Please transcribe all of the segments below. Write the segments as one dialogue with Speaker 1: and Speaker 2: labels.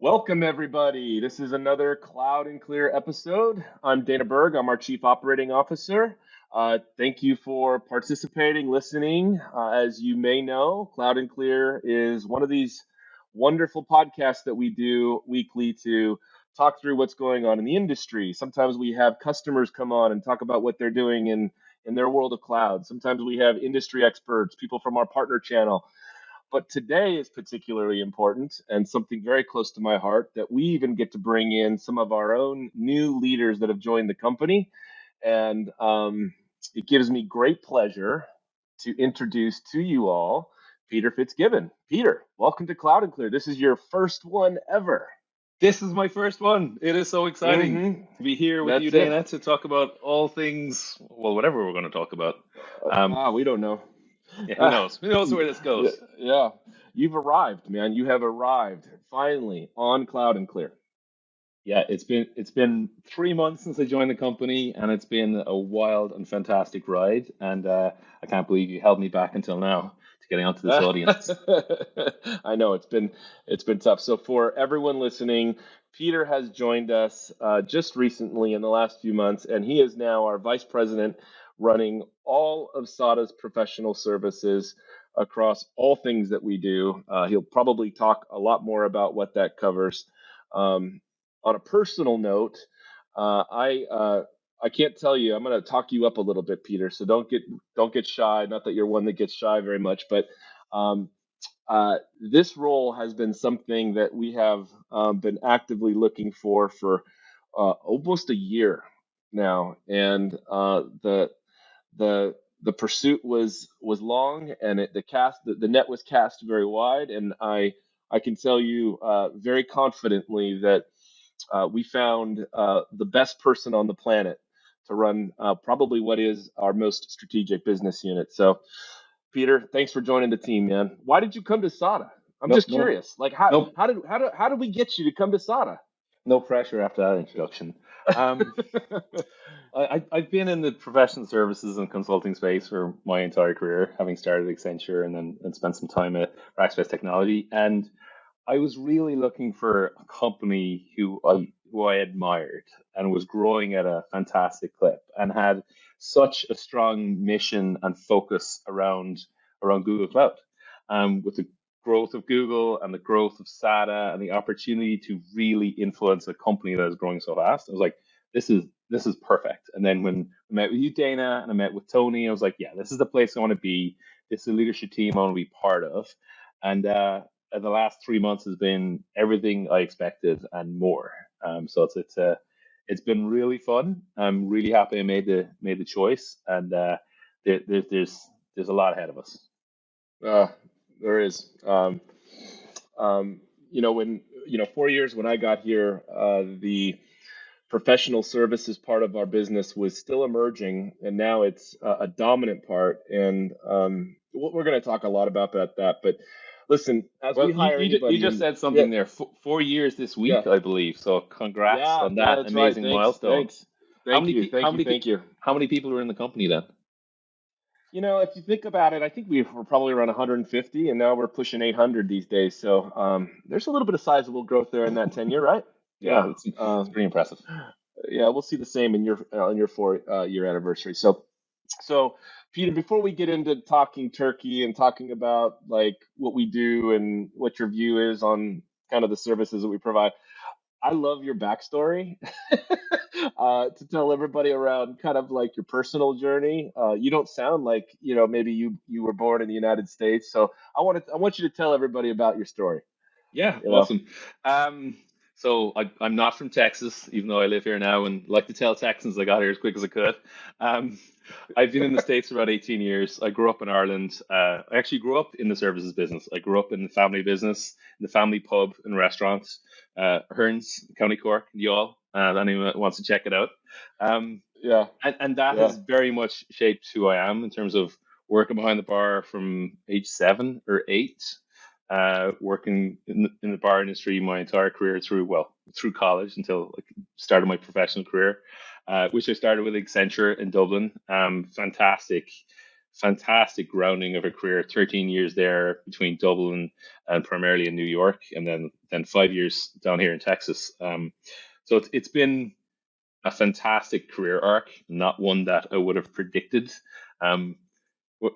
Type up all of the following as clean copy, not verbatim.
Speaker 1: Welcome, everybody. This is another Cloud and Clear episode. I'm Dana Berg. I'm our Chief Operating Officer. Thank you for participating, listening. As you may know, Cloud and Clear is one of these wonderful podcasts that we do weekly to talk through what's going on in the industry. Sometimes we have customers come on and talk about what they're doing in their world of cloud. Sometimes we have industry experts, people from our partner channel. But today is particularly important and something very close to my heart that we even get to bring in some of our own new leaders that have joined the company. And it gives me great pleasure to introduce to you all Peter FitzGibbon. Peter, welcome to Cloud and Clear. This is your first one ever.
Speaker 2: This is my first one. It is so exciting to be here with you, Dana, to talk about all things, well, whatever we're going to talk about.
Speaker 1: We don't know.
Speaker 2: Yeah, who knows? Who knows where this goes?
Speaker 1: Yeah. You've arrived, man. You have arrived finally on Cloud and Clear.
Speaker 2: Yeah, it's been 3 months since I joined the company, and it's been a wild and fantastic ride. And I can't believe you held me back until now to getting onto this audience.
Speaker 1: I know it's been tough. So for everyone listening, Peter has joined us just recently in the last few months, and he is now our vice president running all of SADA's professional services across all things that we do. He'll probably talk a lot more about what that covers. On a personal note, I can't tell you. I'm going to talk you up a little bit, Peter. So don't get shy. Not that you're one that gets shy very much, but this role has been something that we have been actively looking for almost a year now, and the pursuit was long, and the net was cast very wide, and I can tell you very confidently that we found the best person on the planet to run probably what is our most strategic business unit. So, Peter, thanks for joining the team, man. Why did you come to SADA? I'm just curious. Like, how did we get you to come to SADA?
Speaker 2: No pressure after that introduction. I've been in the professional services and consulting space for my entire career, having started at Accenture and spent some time at Rackspace Technology. And I was really looking for a company who I admired and was growing at a fantastic clip and had such a strong mission and focus around Google Cloud. With the growth of Google and the growth of SADA and the opportunity to really influence a company that is growing so fast, I was like, this is perfect. And then when I met with you, Dana, and I met with Tony, I was like, yeah, this is the place I want to be. This is a leadership team I want to be part of. And the last 3 months has been everything I expected and more. So it's been really fun. I'm really happy I made the choice, and there's a lot ahead of us.
Speaker 1: There is. When 4 years when I got here, the professional services part of our business was still emerging, and now it's a dominant part. And we're going to talk a lot about that. But listen, we hire anybody.
Speaker 2: You just said something there. 4 years this week, I believe. So congrats on that amazing milestone.
Speaker 1: Thank you.
Speaker 2: How many people are in the company then?
Speaker 1: If you think about it, I think we're probably around 150, and now we're pushing 800 these days. So there's a little bit of sizable growth there in that tenure, right?
Speaker 2: Yeah, it's pretty impressive.
Speaker 1: Yeah, we'll see the same in your 4-year anniversary. So, Peter, before we get into talking turkey and talking about like what we do and what your view is on kind of the services that we provide, I love your backstory to tell everybody around kind of like your personal journey. You don't sound like maybe you were born in the United States. So I want you to tell everybody about your story.
Speaker 2: Yeah, awesome. So I'm not from Texas, even though I live here now, and like to tell Texans I got here as quick as I could. I've been in the States for about 18 years. I grew up in Ireland. I actually grew up in the services business. I grew up in the family business, in the family pub and restaurants, Hearns, County Cork, Youghal. Anyone wants to check it out. And that has very much shaped who I am in terms of working behind the bar from age 7 or 8. Working in the bar industry my entire career through college until I started my professional career, which I started with Accenture in Dublin. Fantastic fantastic grounding of a career. 13 years there between Dublin and primarily in New York, and then 5 years down here in Texas. So it's been a fantastic career arc, not one that I would have predicted. Um,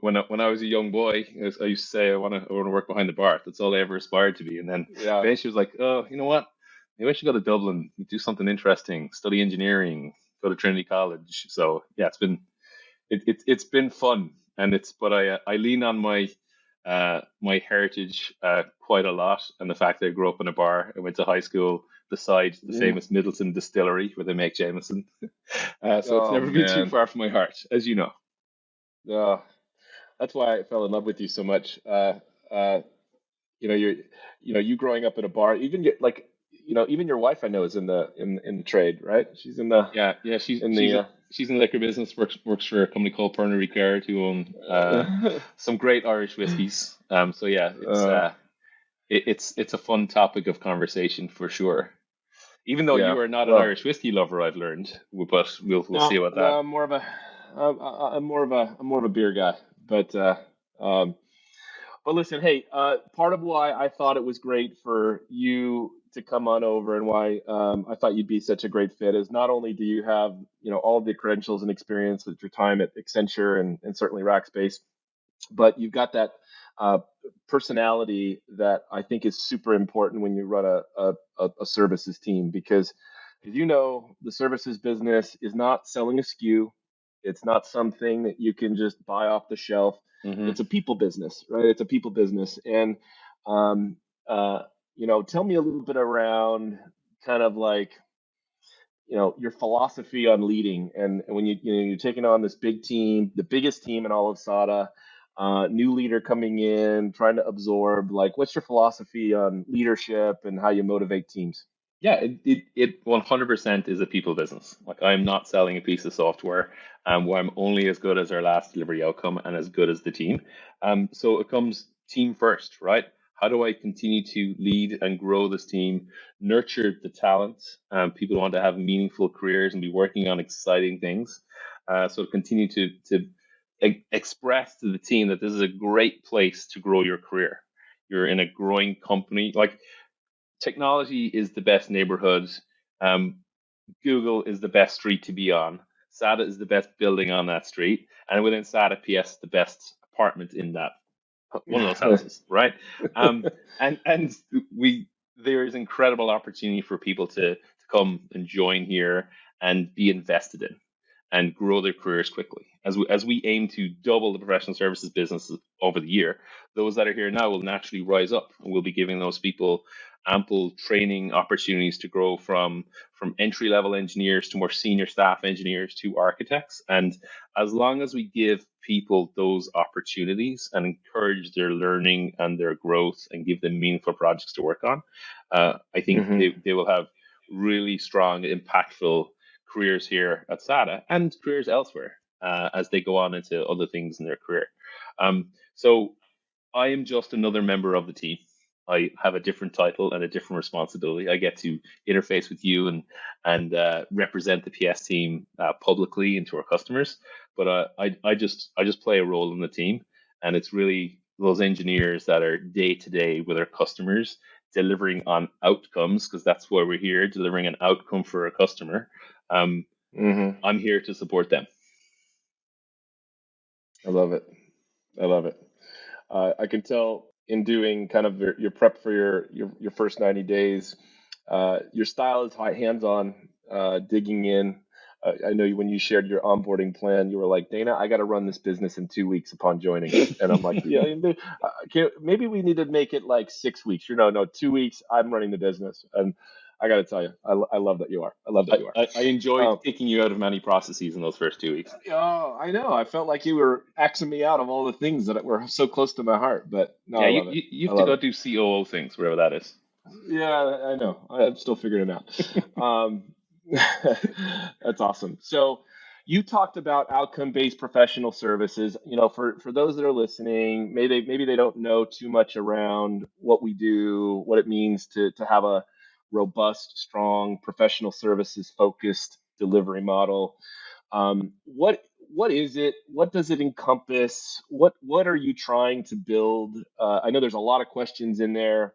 Speaker 2: when I was a young boy, I used to say I want to work behind the bar. That's all I ever aspired to be. And then eventually was like, oh, you know what? Maybe I should go to Dublin, do something interesting, study engineering, go to Trinity College. So yeah, it's been fun, and but I lean on my heritage quite a lot, and the fact that I grew up in a bar and went to high school beside the famous Middleton Distillery where they make Jameson. So it's never been too far from my heart, as you know.
Speaker 1: That's why I fell in love with you so much. You growing up in a bar, even even your wife I know is in the trade, right? She's in the
Speaker 2: she's in the liquor business. Works for a company called Pernod Ricard, who own some great Irish whiskies. So yeah, it's a fun topic of conversation for sure. Even though you are not an Irish whiskey lover, I've learned, but we'll see about that.
Speaker 1: No, I'm more of a beer guy, but listen, hey, part of why I thought it was great for you to come on over and why I thought you'd be such a great fit is not only do you have all the credentials and experience with your time at Accenture and certainly Rackspace, but you've got that personality that I think is super important when you run a services team, because the services business is not selling a SKU. It's not something that you can just buy off the shelf. It's a people business, right? It's a people business. And, tell me a little bit around kind of like, your philosophy on leading, and when you're taking on this big team, the biggest team in all of SADA, new leader coming in, trying to absorb, like, what's your philosophy on leadership and how you motivate teams?
Speaker 2: Yeah, it 100% is a people business. Like, I'm not selling a piece of software where I'm only as good as our last delivery outcome and as good as the team. So it comes team first, right? How do I continue to lead and grow this team, nurture the talent? People want to have meaningful careers and be working on exciting things. So continue to express to the team that this is a great place to grow your career. You're in a growing company. Like, technology is the best neighborhood. Google is the best street to be on. SADA is the best building on that street, and within SADA PS, the best apartment in that one of those houses, right? And there is incredible opportunity for people to come and join here and be invested in and grow their careers quickly. As we aim to double the professional services business over the year, those that are here now will naturally rise up, and we'll be giving those people ample training opportunities to grow from entry level engineers to more senior staff engineers to architects. And as long as we give people those opportunities and encourage their learning and their growth and give them meaningful projects to work on, I think they will have really strong, impactful careers here at SADA and careers elsewhere as they go on into other things in their career. So I am just another member of the team. I have a different title and a different responsibility. I get to interface with you and represent the PS team publicly and to our customers. But I just play a role in the team, and it's really those engineers that are day to day with our customers, delivering on outcomes, because that's why we're here, delivering an outcome for a customer. I'm here to support them.
Speaker 1: I love it. I can tell in doing kind of your prep for your first 90 days, your style is hands-on, digging in. I know when you shared your onboarding plan, you were like, Dana, I got to run this business in 2 weeks upon joining. And I'm like, yeah, maybe we need to make it like 6 weeks. No, 2 weeks. I'm running the business. And I got to tell you, I love that you are.
Speaker 2: I enjoyed kicking you out of many processes in those first 2 weeks.
Speaker 1: Oh, I know. I felt like you were axing me out of all the things that were so close to my heart. But no,
Speaker 2: yeah, you have to go do COO things, wherever that is.
Speaker 1: Yeah, I know. I'm still figuring it out. That's awesome. So you talked about outcome-based professional services. For those that are listening, maybe they don't know too much around what we do, what it means to have a robust, strong professional services focused delivery model. What is it? What does it encompass? What are you trying to build? I know there's a lot of questions in there.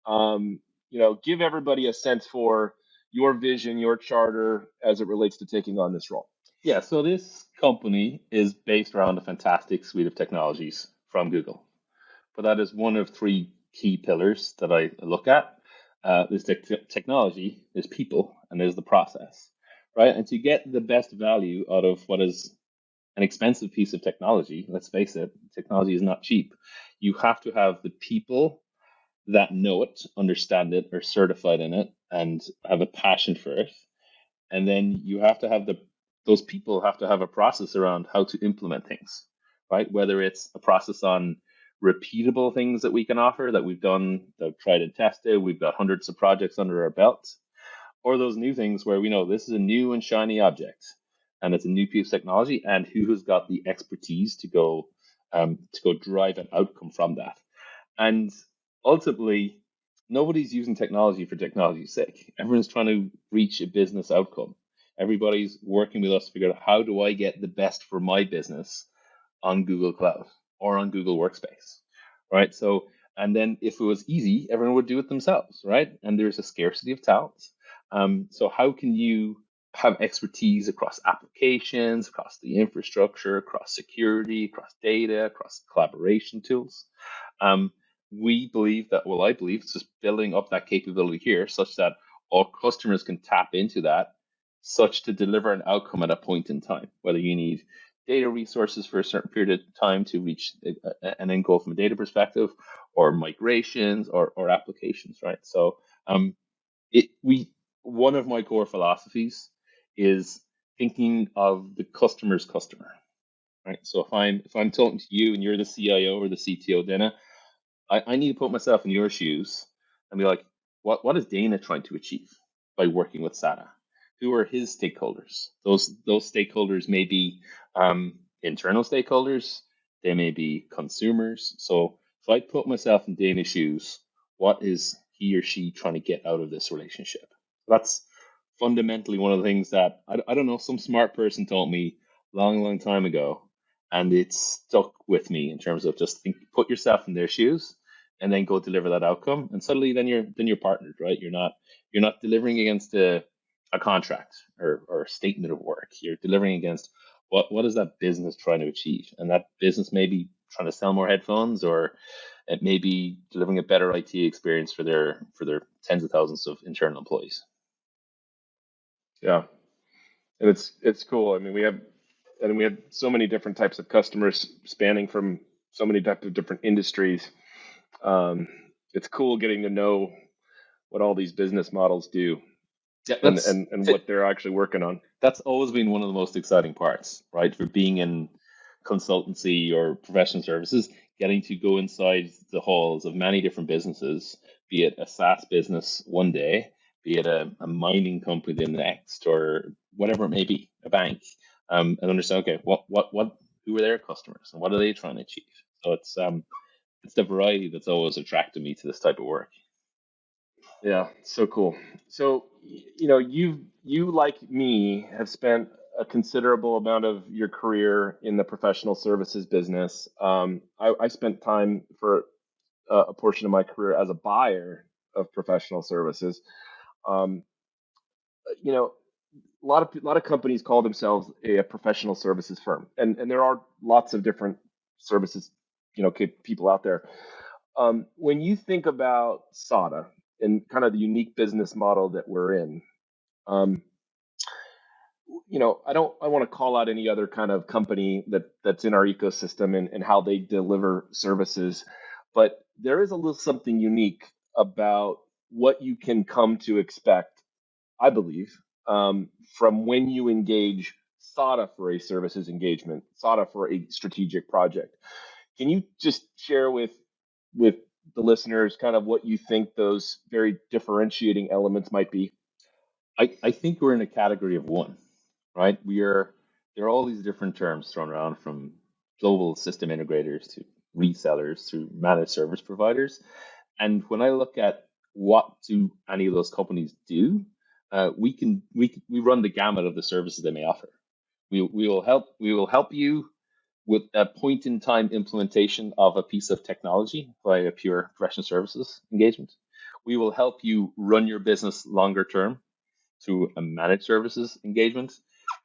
Speaker 1: Give everybody a sense for your vision, your charter as it relates to taking on this role.
Speaker 2: Yeah, so this company is based around a fantastic suite of technologies from Google. But that is one of three key pillars that I look at. There's technology, there's people, and there's the process, right? And to get the best value out of what is an expensive piece of technology, let's face it, technology is not cheap. You have to have the people that know it, understand it, are certified in it, and have a passion for it. And then you have to have those people have to have a process around how to implement things, right? Whether it's a process on repeatable things that we can offer that we've done, that we've tried and tested, we've got hundreds of projects under our belt, or those new things where we know this is a new and shiny object and it's a new piece of technology, and who has got the expertise to go drive an outcome from that. And ultimately, nobody's using technology for technology's sake. Everyone's trying to reach a business outcome. Everybody's working with us to figure out how do I get the best for my business on Google Cloud or on Google Workspace, right? So, and then if it was easy, everyone would do it themselves, right? And there's a scarcity of talent. So how can you have expertise across applications, across the infrastructure, across security, across data, across collaboration tools? We believe that, well, I believe it's just building up that capability here such that all customers can tap into that, such to deliver an outcome at a point in time, whether you need data resources for a certain period of time to reach an end goal from a data perspective, or migrations or applications, right? So one of my core philosophies is thinking of the customer's customer, right? So if I'm talking to you and you're the CIO or the CTO, Dana, I need to put myself in your shoes and be like, what is Dana trying to achieve by working with SADA? Who are his stakeholders? Those stakeholders may be internal stakeholders, they may be consumers. So if I put myself in Dana's shoes, what is he or she trying to get out of this relationship? That's fundamentally one of the things that I don't know, some smart person told me long time ago, and it's stuck with me in terms of just put yourself in their shoes and then go deliver that outcome, and suddenly then you're partnered, right? You're not delivering against a contract or a statement of work. You're delivering against what is that business trying to achieve, and that business may be trying to sell more headphones, or it may be delivering a better IT experience for their tens of thousands of internal employees.
Speaker 1: Yeah, and it's cool. I mean, we have so many different types of customers spanning from so many types of different industries. It's cool getting to know what all these business models do,
Speaker 2: Yeah,
Speaker 1: and what they're actually working on.
Speaker 2: That's always been one of the most exciting parts, right? For being in consultancy or professional services, getting to go inside the halls of many different businesses, be it a SaaS business one day, be it a mining company the next, or whatever it may be, a bank, and understand, okay, who are their customers and what are they trying to achieve? So it's the variety that's always attracted me to this type of work.
Speaker 1: Yeah, so cool. So, you like me have spent a considerable amount of your career in the professional services business. I spent time for a portion of my career as a buyer of professional services. Um, a lot of companies call themselves a professional services firm, and there are lots of different services, people out there. When you think about SADA and kind of the unique business model that we're in, um, I want to call out any other kind of company that's in our ecosystem and how they deliver services, but there is a little something unique about what you can come to expect, I believe, from when you engage SADA for a services engagement, SADA for a strategic project. Can you just share with the listeners kind of what you think those very differentiating elements might be?
Speaker 2: I think we're in a category of one, right? There are all these different terms thrown around, from global system integrators to resellers to managed service providers. And when I look at what do any of those companies do, we run the gamut of the services they may offer. We will help you with a point in time implementation of a piece of technology via pure professional services engagement. We will help you run your business longer term through a managed services engagement.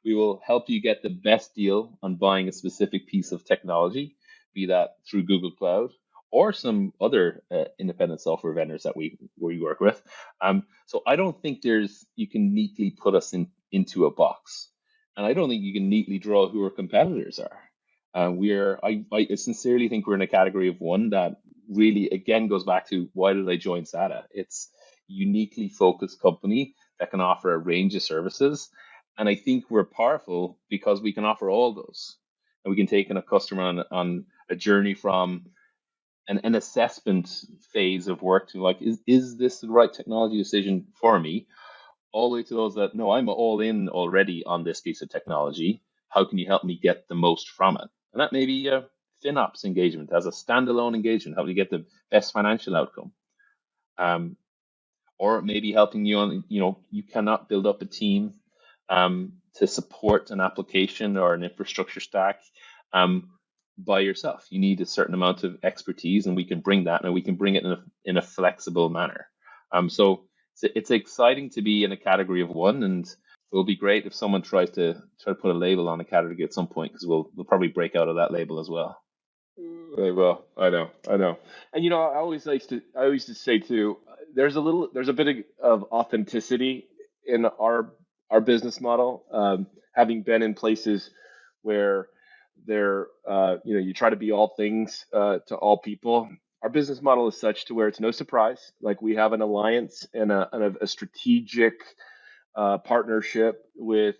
Speaker 2: We will help you get the best deal on buying a specific piece of technology, be that through Google Cloud or some other independent software vendors that we work with. So I don't think you can neatly put us into a box, and I don't think you can neatly draw who our competitors are. I sincerely think we're in a category of one that really again goes back to why did I join SADA? It's a uniquely focused company that can offer a range of services. And I think we're powerful because we can offer all those. And we can take in a customer on a journey from an assessment phase of work to like, is this the right technology decision for me? All the way to those that, no, I'm all in already on this piece of technology. How can you help me get the most from it? And that may be a FinOps engagement as a standalone engagement, how do you get the best financial outcome? Or maybe helping you on, you cannot build up a team to support an application or an infrastructure stack by yourself. You need a certain amount of expertise, and we can bring that, and we can bring it in a flexible manner. So it's exciting to be in a category of one, and it will be great if someone tries to put a label on a category at some point, because we'll probably break out of that label as well.
Speaker 1: They will. I know. And I always used to say too, there's a bit of authenticity in our business model. Having been in places where you try to be all things to all people. Our business model is such to where it's no surprise. Like we have an alliance and a strategic partnership with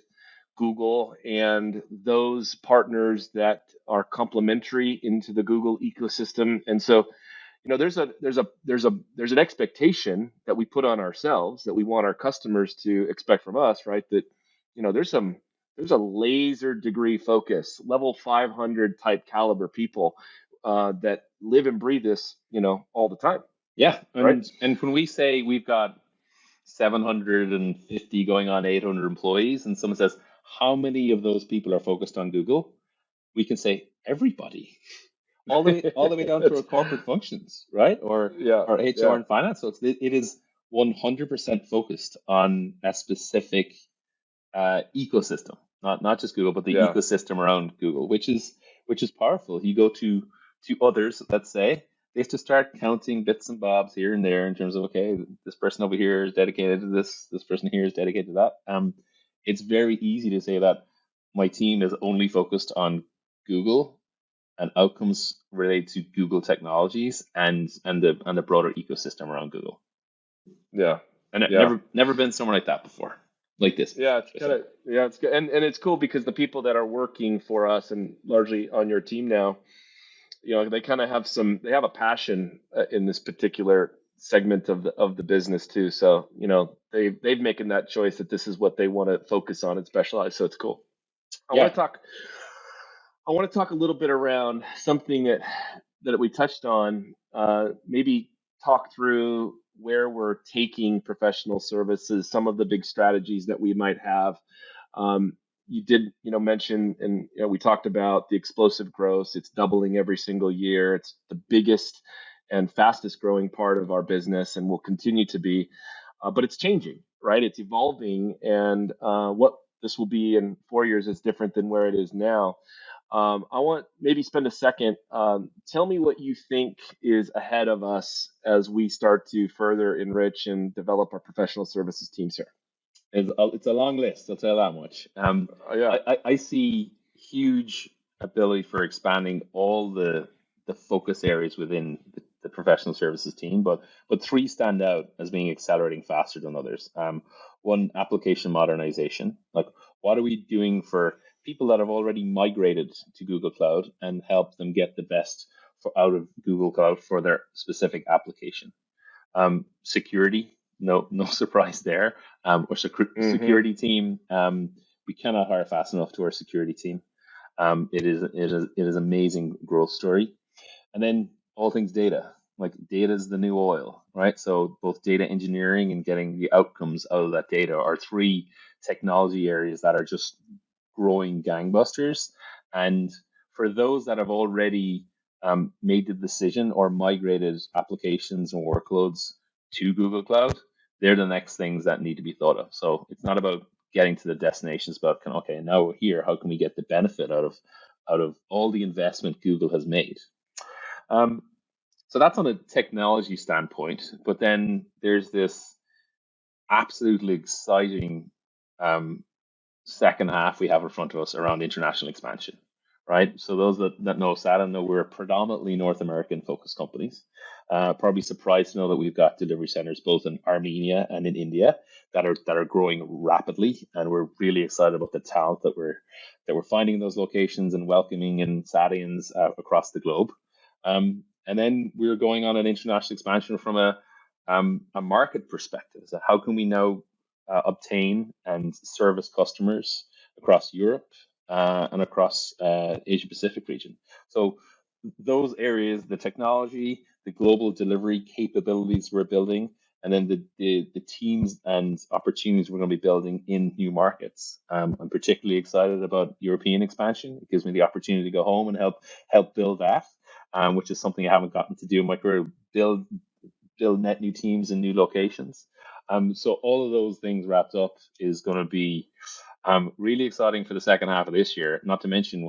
Speaker 1: Google and those partners that are complementary into the Google ecosystem. And so, there's an expectation that we put on ourselves that we want our customers to expect from us, right? That, there's a laser degree focus, level 500 type caliber people that live and breathe this, all the time.
Speaker 2: Yeah.
Speaker 1: Right.
Speaker 2: And when we say we've got 750 going on 800 employees, and someone says, how many of those people are focused on Google? We can say everybody, all the way down to our corporate functions, right? Or HR and finance. So it is 100% focused on a specific ecosystem, not just Google, but the ecosystem around Google, which is powerful. You go to others, let's say, they have to start counting bits and bobs here and there in terms of, okay, this person over here is dedicated to this person here is dedicated to that. It's very easy to say that my team is only focused on Google and outcomes related to Google technologies and the broader ecosystem around Google.
Speaker 1: Yeah.
Speaker 2: And never been somewhere like that before. Like this.
Speaker 1: Yeah, it's good. And it's cool because the people that are working for us and largely on your team now, they kind of have a passion in this particular segment of the business too. So, they've making that choice that this is what they want to focus on and specialize. So it's cool. I want to talk a little bit around something that we touched on, maybe talk through where we're taking professional services, some of the big strategies that we might have. You did, mention, and we talked about the explosive growth. It's doubling every single year. It's the biggest and fastest growing part of our business, and will continue to be. But it's changing, right? It's evolving, and what this will be in 4 years is different than where it is now. I want maybe spend a second. Tell me what you think is ahead of us as we start to further enrich and develop our professional services teams here.
Speaker 2: It's a long list, I'll tell you that much. I see huge ability for expanding all the focus areas within the professional services team, but three stand out as being accelerating faster than others. One, application modernization. Like, what are we doing for people that have already migrated to Google Cloud and help them get the best out of Google Cloud for their specific application? Security, no surprise there. Our security team, we cannot hire fast enough to our security team. It is amazing growth story. And then all things data, like data is the new oil, right? So both data engineering and getting the outcomes out of that data are three technology areas that are just growing gangbusters. And for those that have already made the decision or migrated applications and workloads to Google Cloud, they're the next things that need to be thought of. So it's not about getting to the destinations, but okay, now we're here. How can we get the benefit out of all the investment Google has made? So that's on a technology standpoint. But then there's this absolutely exciting second half we have in front of us around international expansion, right? So those that know SADA know we're predominantly North American focused companies. Probably surprised to know that we've got delivery centers both in Armenia and in India that are growing rapidly, and we're really excited about the talent that we're finding in those locations and welcoming in Sada'S across the globe. And then we're going on an international expansion from a market perspective. So how can we now obtain and service customers across Europe and across Asia Pacific region? So those areas, the technology, the global delivery capabilities we're building, and then the teams and opportunities we're going to be building in new markets. I'm particularly excited about European expansion. It gives me the opportunity to go home and help build that, which is something I haven't gotten to do in my career. Build net new teams in new locations. So all of those things wrapped up is going to be really exciting for the second half of this year. Not to mention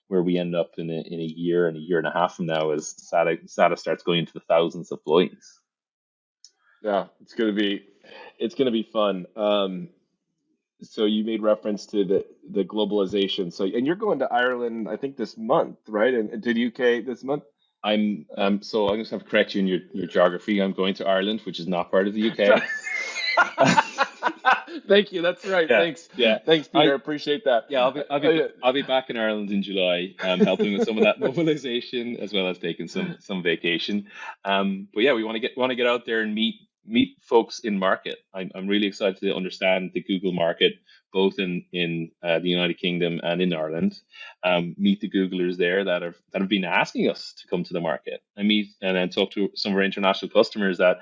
Speaker 2: where we end up in a year and a year and a half from now as SADA starts going into the thousands of employees.
Speaker 1: Yeah, it's gonna be fun. So you made reference to the globalization. So and you're going to Ireland, I think this month, right? And to the UK this month.
Speaker 2: So I'm just have to correct you in your geography. I'm going to Ireland, which is not part of the UK.
Speaker 1: Thank you. That's right.
Speaker 2: Yeah,
Speaker 1: Thanks.
Speaker 2: yeah.
Speaker 1: Thanks, Peter. Appreciate that.
Speaker 2: Yeah, I'll be back in Ireland in July, helping with some of that mobilization as well as taking some vacation. But yeah, we want to get out there and meet folks in market. I'm really excited to understand the Google market, both in the United Kingdom and in Ireland. Meet the Googlers there that have been asking us to come to the market. And then talk to some of our international customers that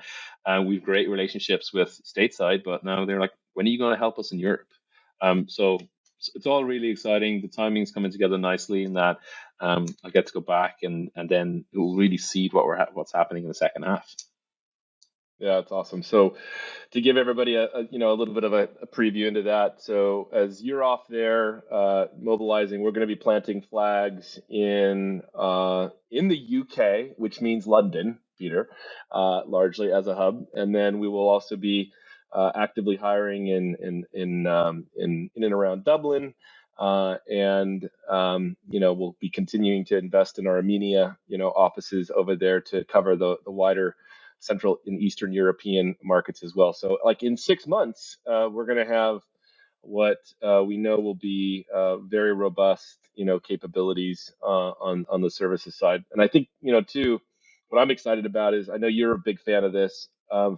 Speaker 2: we've great relationships with stateside, but now they're like, when are you going to help us in Europe? So it's all really exciting. The timing's coming together nicely in that I get to go back and then it will really seed what's happening in the second half.
Speaker 1: Yeah, that's awesome. So to give everybody a little bit of a preview into that. So as you're off there mobilizing, we're going to be planting flags in the UK, which means London, Peter, largely as a hub, and then we will also be actively hiring in and around Dublin, and we'll be continuing to invest in our Armenia offices over there to cover the wider Central and Eastern European markets as well. So like in 6 months, we're going to have what we know will be very robust, capabilities on the services side. And I think, too, what I'm excited about is I know you're a big fan of this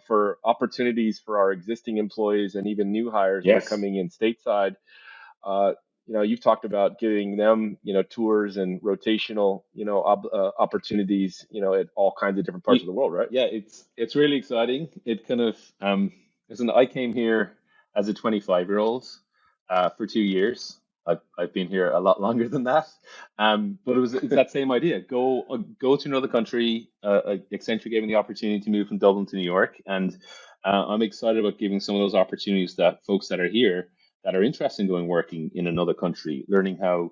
Speaker 1: for opportunities for our existing employees and even new hires that are coming in stateside. You've talked about giving them, tours and rotational, opportunities, at all kinds of different parts of the world, right?
Speaker 2: Yeah, it's really exciting. It kind of, listen, I came here as a 25-year-old for 2 years. I've been here a lot longer than that, but it's that same idea. Go to another country. Accenture gave me the opportunity to move from Dublin to New York, and I'm excited about giving some of those opportunities that folks that are here that are interested in going working in another country, learning how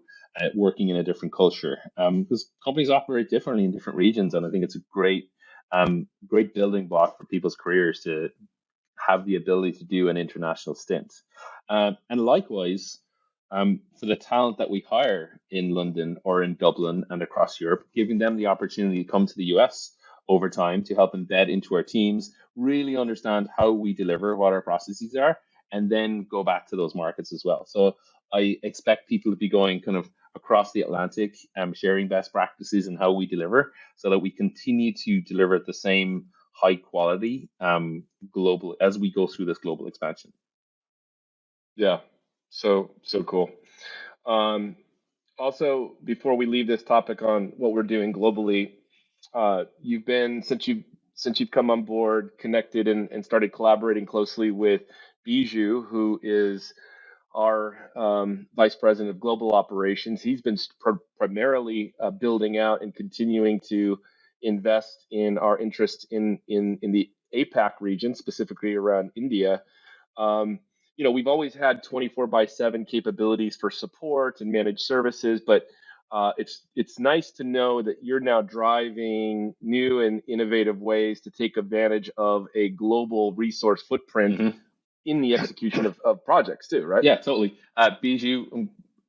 Speaker 2: working in a different culture, because companies operate differently in different regions, and I think it's a great building block for people's careers to have the ability to do an international stint. And likewise, for the talent that we hire in London or in Dublin and across Europe, giving them the opportunity to come to the US over time to help embed into our teams, really understand how we deliver, what our processes are, and then go back to those markets as well. So I expect people to be going kind of across the Atlantic, sharing best practices and how we deliver so that we continue to deliver at the same high quality global as we go through this global expansion.
Speaker 1: Yeah, so cool. Also, before we leave this topic on what we're doing globally, you've been since you've come on board, connected and started collaborating closely with Bijou, who is our vice president of global operations. He's been primarily building out and continuing to invest in our interest in the APAC region, specifically around India. We've always had 24/7 capabilities for support and managed services, but it's nice to know that you're now driving new and innovative ways to take advantage of a global resource footprint in the execution of projects too, right?
Speaker 2: Yeah, totally. Bijou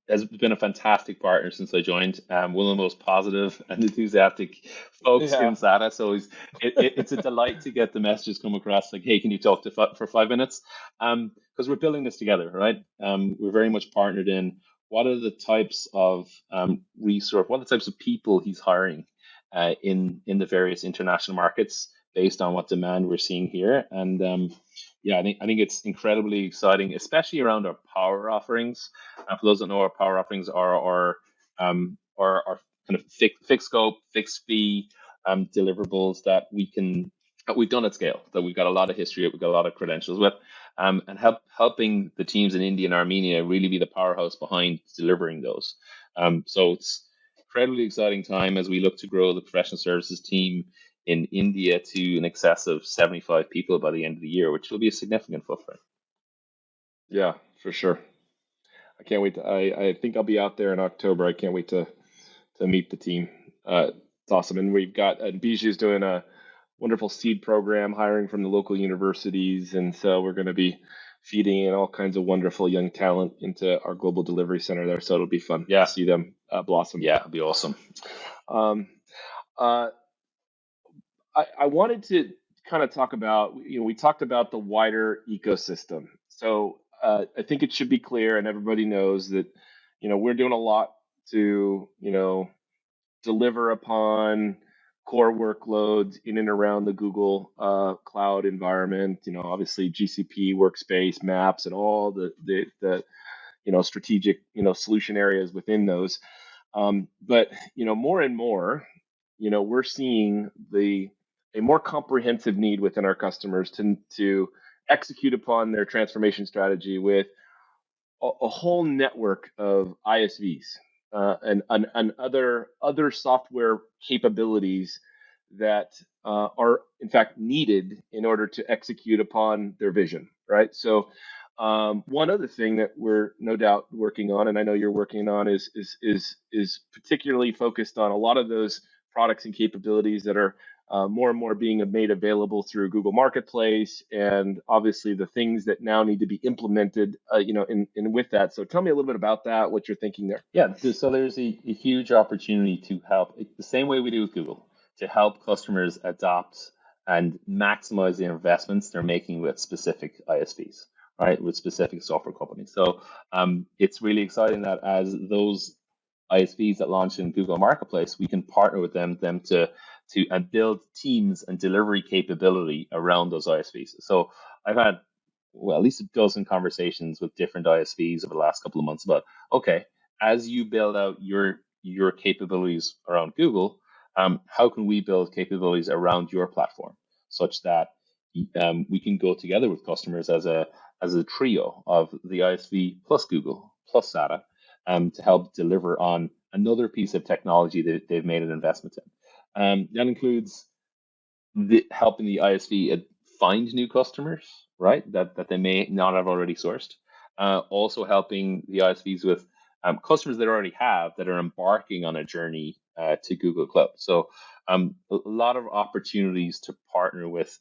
Speaker 2: has been a fantastic partner since I joined. One of the most positive and enthusiastic folks in SADA. So it's a delight to get the messages come across like, hey, can you talk for 5 minutes? Because we're building this together, right? We're very much partnered in what are the types of resource, what are the types of people he's hiring in the various international markets based on what demand we're seeing here. And yeah, I think it's incredibly exciting, especially around our power offerings. For those that know, our power offerings are kind of fixed scope, fixed fee deliverables that we've done at scale, that we've got a lot of history, we've got a lot of credentials with, and helping the teams in India and Armenia really be the powerhouse behind delivering those. So it's incredibly exciting time as we look to grow the professional services team in India to in excess of 75 people by the end of the year, which will be a significant footprint.
Speaker 1: Yeah, for sure. I can't wait. I think I'll be out there in October. I can't wait to meet the team. It's awesome. And we've got Bijou's doing a wonderful seed program, hiring from the local universities. And so we're going to be feeding in all kinds of wonderful young talent into our global delivery center there. So it'll be fun to see them blossom.
Speaker 2: Yeah, it'll be awesome.
Speaker 1: I wanted to kind of talk about, we talked about the wider ecosystem. So I think it should be clear and everybody knows that, we're doing a lot to, deliver upon core workloads in and around the Google cloud environment, obviously GCP, Workspace, Maps, and all the strategic, solution areas within those. But, more and more, we're seeing a more comprehensive need within our customers to execute upon their transformation strategy with a whole network of ISVs and other software capabilities that are in fact needed in order to execute upon their vision, right? So one other thing that we're no doubt working on, and I know you're working on, is particularly focused on a lot of those products and capabilities that are more and more being made available through Google Marketplace, and obviously the things that now need to be implemented, in with that. So tell me a little bit about that, what you're thinking there.
Speaker 2: Yeah, so there's a huge opportunity to help, the same way we do with Google, to help customers adopt and maximize the investments they're making with specific ISVs, right, with specific software companies. So it's really exciting that as those ISVs that launch in Google Marketplace, we can partner with them to build teams and delivery capability around those ISVs. So I've had, at least a dozen conversations with different ISVs over the last couple of months about, okay, as you build out your capabilities around Google, how can we build capabilities around your platform such that we can go together with customers as a trio of the ISV plus Google plus SADA to help deliver on another piece of technology that they've made an investment in. That includes helping the ISV find new customers, right, that they may not have already sourced. Also helping the ISVs with customers they already have that are embarking on a journey to Google Cloud. So a lot of opportunities to partner with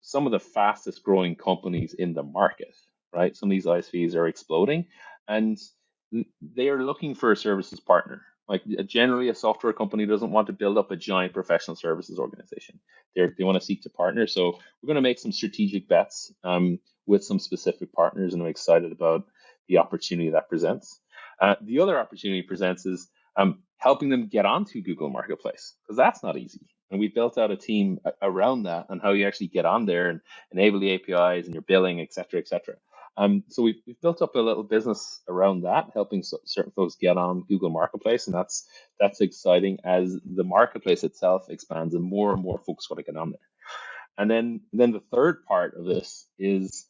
Speaker 2: some of the fastest growing companies in the market, right? Some of these ISVs are exploding and they are looking for a services partner. Like generally a software company doesn't want to build up a giant professional services organization. They want to seek to partner. So we're going to make some strategic bets with some specific partners, and I'm excited about the opportunity that presents. The other opportunity it presents is helping them get onto Google Marketplace, because that's not easy. And we built out a team around that and how you actually get on there and enable the APIs and your billing, et cetera, et cetera. So we've built up a little business around that, helping certain folks get on Google Marketplace, and that's exciting as the marketplace itself expands and more folks want to get on there. And then the third part of this is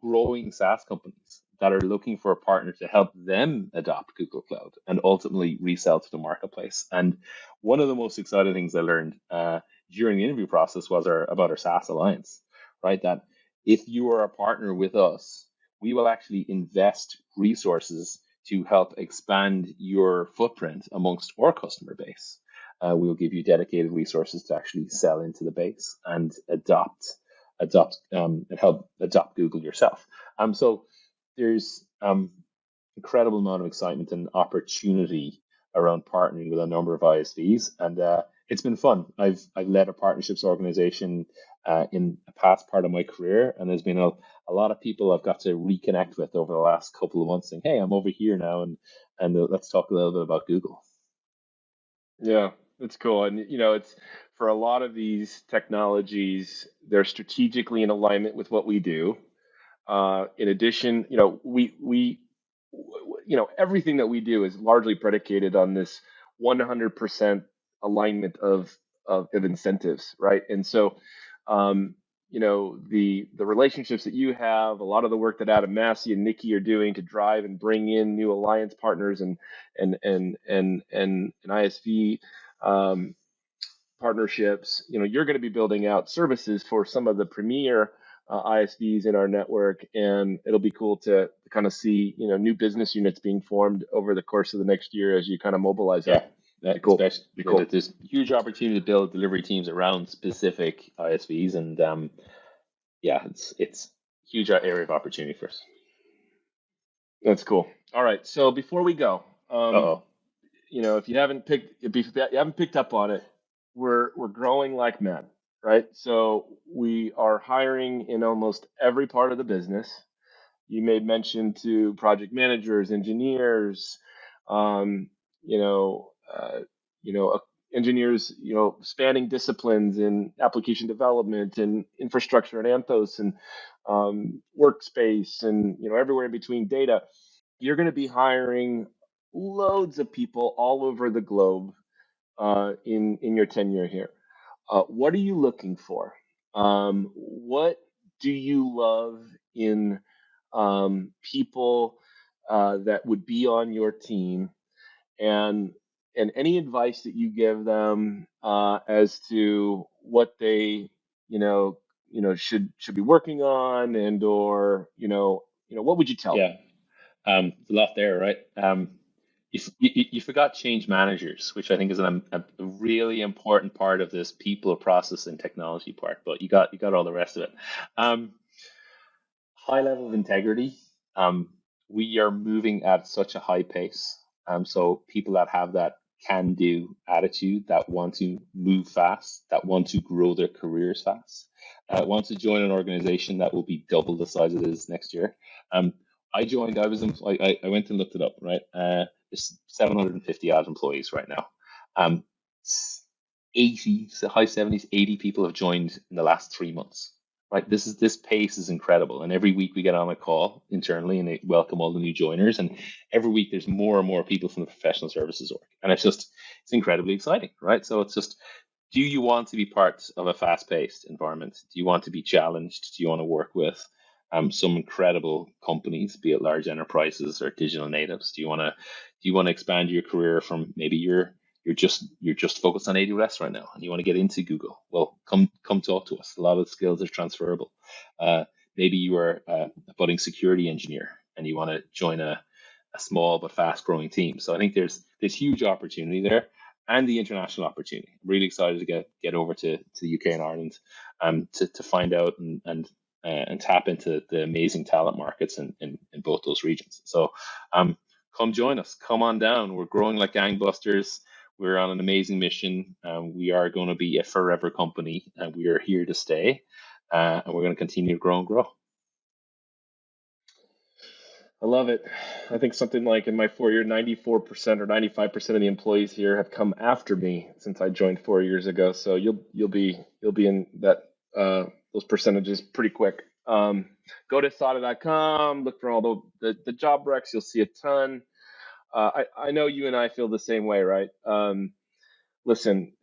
Speaker 2: growing SaaS companies that are looking for a partner to help them adopt Google Cloud and ultimately resell to the marketplace. And one of the most exciting things I learned during the interview process was about our SaaS alliance, right? That if you are a partner with us, we will actually invest resources to help expand your footprint amongst our customer base. We'll give you dedicated resources to actually sell into the base and and help adopt Google yourself. So there's incredible amount of excitement and opportunity around partnering with a number of ISVs, and it's been fun. I've led a partnerships organization in a past part of my career, and there's been a lot of people I've got to reconnect with over the last couple of months, saying, "Hey, I'm over here now, and let's talk a little bit about Google."
Speaker 1: Yeah, that's cool. And it's for a lot of these technologies, they're strategically in alignment with what we do. In addition, everything that we do is largely predicated on this 100% alignment of incentives, right? And so, the relationships that you have, a lot of the work that Adam Massey and Nikki are doing to drive and bring in new alliance partners and ISV partnerships, you're going to be building out services for some of the premier ISVs in our network, and it'll be cool to kind of see new business units being formed over the course of the next year as you kind of mobilize that.
Speaker 2: Cool. Cool. There's huge opportunity to build delivery teams around specific ISVs, and it's huge area of opportunity for us.
Speaker 1: That's cool. All right, so before we go, if you haven't picked up on it, we're growing like mad, right? So we are hiring in almost every part of the business. You made mention to project managers, engineers, engineers, spanning disciplines in application development and infrastructure and Anthos and workspace and everywhere in between data. You're going to be hiring loads of people all over the globe in your tenure here. What are you looking for? What do you love in people that would be on your team, and any advice that you give them as to what they should be working on, and or what would you tell them?
Speaker 2: There's a lot there, right? You forgot change managers, which I think is a really important part of this people, process, and technology part. But you got all the rest of it. High level of integrity. We are moving at such a high pace. So people that have that can-do attitude, that want to move fast, that want to grow their careers fast, want to join an organization that will be double the size it is next year. I joined. I went and looked it up. Right, there's 750 odd employees right now. 80, so high 70s, 80 people have joined in the last 3 months. Right, this pace is incredible, and every week we get on a call internally and they welcome all the new joiners, and every week there's more and more people from the professional services org, and it's incredibly exciting, right? So it's just, do you want to be part of a fast-paced environment? Do you want to be challenged? Do you want to work with some incredible companies, be it large enterprises or digital natives? Do you want to expand your career from maybe you're just focused on AWS right now and you want to get into Google? Well, come talk to us. A lot of the skills are transferable. Maybe you are a budding security engineer and you want to join a small but fast growing team. So I think there's huge opportunity there, and the international opportunity. I'm really excited to get over to the UK and Ireland to find out and tap into the amazing talent markets in both those regions. So come join us. Come on down. We're growing like gangbusters. We're on an amazing mission. We are going to be a forever company, and we are here to stay. And we're going to continue to grow and grow.
Speaker 1: I love it. I think something like in my 4 year, 94% or 95% of the employees here have come after me since I joined 4 years ago. So you'll be in that those percentages pretty quick. Go to SADA.com, look for all the job recs. You'll see a ton. I know you and I feel the same way, right? Listen,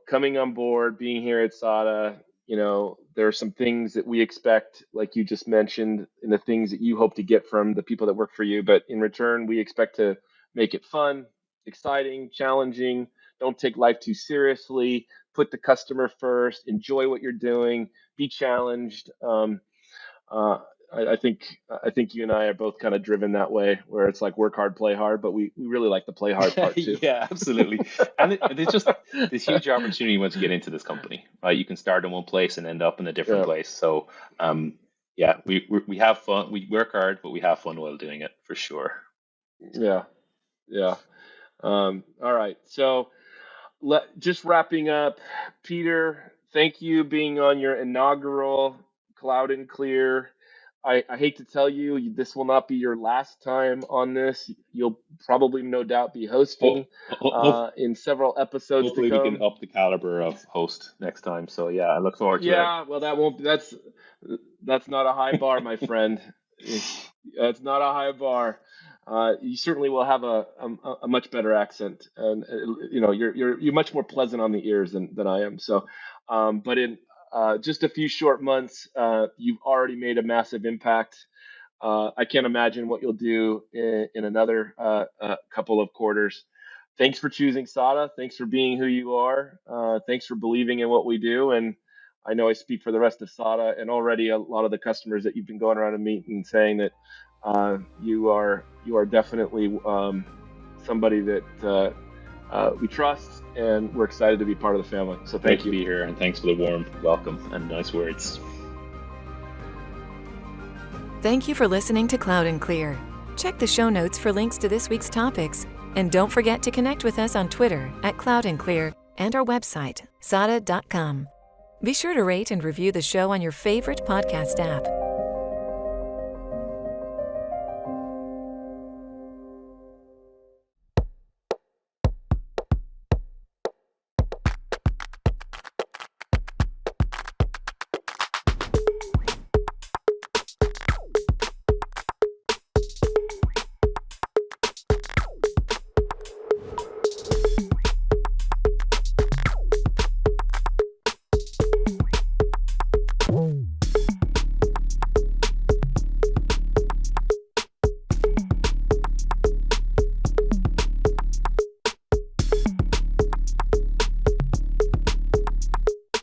Speaker 1: coming on board, being here at SADA, there are some things that we expect, like you just mentioned, and the things that you hope to get from the people that work for you. But in return, we expect to make it fun, exciting, challenging. Don't take life too seriously. Put the customer first. Enjoy what you're doing. Be challenged. Uh, I think you and I are both kind of driven that way, where it's like work hard, play hard, but we really like the play hard part too.
Speaker 2: Yeah, absolutely. And there's just this huge opportunity once you get into this company, right? You can start in one place and end up in a different place. So, yeah, we have fun. We work hard, but we have fun while doing it, for sure.
Speaker 1: Yeah. All right. So, just wrapping up, Peter, thank you being on your inaugural Cloud and Clear. I hate to tell you, this will not be your last time on this. You'll probably, no doubt, be hosting in several episodes to come.
Speaker 2: Hopefully we can up the caliber of host next time. So yeah, I look forward to that.
Speaker 1: Yeah, well, that's not a high bar, my friend. That's not a high bar. You certainly will have a much better accent, and you're much more pleasant on the ears than I am. So, but in just a few short months, you've already made a massive impact. I can't imagine what you'll do in another couple of quarters. Thanks for choosing SADA. Thanks for being who you are. Thanks for believing in what we do. And I know I speak for the rest of SADA and already a lot of the customers that you've been going around and meeting, saying that you are definitely somebody that we trust, and we're excited to be part of the family. So thank you.
Speaker 2: Great to be here, and thanks for the warm welcome and nice words.
Speaker 3: Thank you for listening to Cloud and Clear. Check the show notes for links to this week's topics, and don't forget to connect with us on Twitter @Cloud and Clear and our website, sada.com. Be sure to rate and review the show on your favorite podcast app.